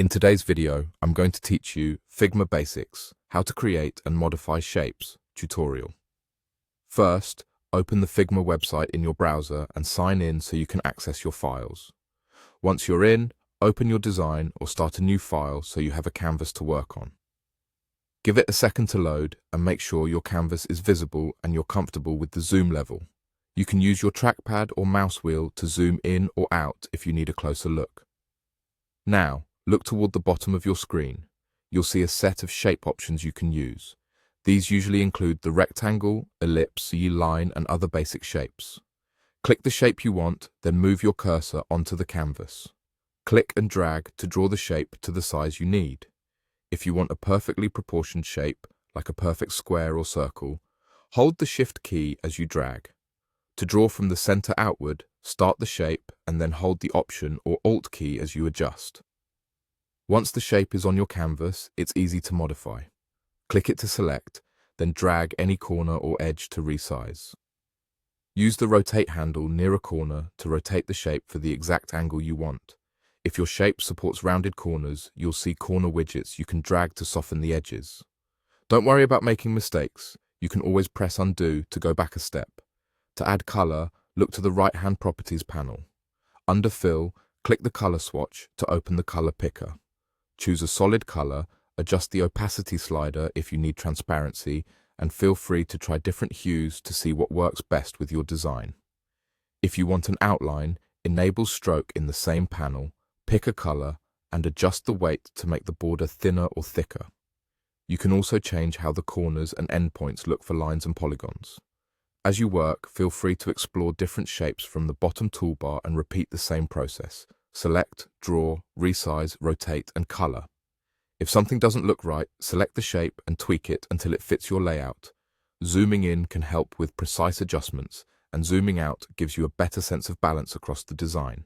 In today's video, I'm going to teach you Figma Basics, how to create and modify shapes, tutorial. First, open the Figma website in your browser and sign in so you can access your files. Once you're in, open your design or start a new file so you have a canvas to work on. Give it a second to load and make sure your canvas is visible and you're comfortable with the zoom level. You can use your trackpad or mouse wheel to zoom in or out if you need a closer look. Now, look toward the bottom of your screen. You'll see a set of shape options you can use. These usually include the rectangle, ellipse, line, and other basic shapes. Click the shape you want, then move your cursor onto the canvas. Click and drag to draw the shape to the size you need. If you want a perfectly proportioned shape, like a perfect square or circle, hold the Shift key as you drag. To draw from the center outward, start the shape and then hold the Option or Alt key as you adjust. Once the shape is on your canvas, it's easy to modify. Click it to select, then drag any corner or edge to resize. Use the rotate handle near a corner to rotate the shape for the exact angle you want. If your shape supports rounded corners, you'll see corner widgets you can drag to soften the edges. Don't worry about making mistakes. You can always press undo to go back a step. To add color, look to the right-hand properties panel. Under Fill, click the color swatch to open the color picker. Choose a solid color, adjust the opacity slider if you need transparency, and feel free to try different hues to see what works best with your design. If you want an outline, enable stroke in the same panel, pick a color, and adjust the weight to make the border thinner or thicker. You can also change how the corners and endpoints look for lines and polygons. As you work, feel free to explore different shapes from the bottom toolbar and repeat the same process. Select, draw, resize, rotate, and color. If something doesn't look right, select the shape and tweak it until it fits your layout. Zooming in can help with precise adjustments, and zooming out gives you a better sense of balance across the design.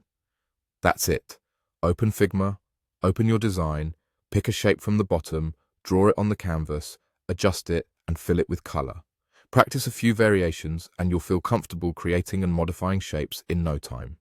That's it. Open Figma, open your design, pick a shape from the bottom, draw it on the canvas, adjust it, and fill it with color. Practice a few variations and you'll feel comfortable creating and modifying shapes in no time.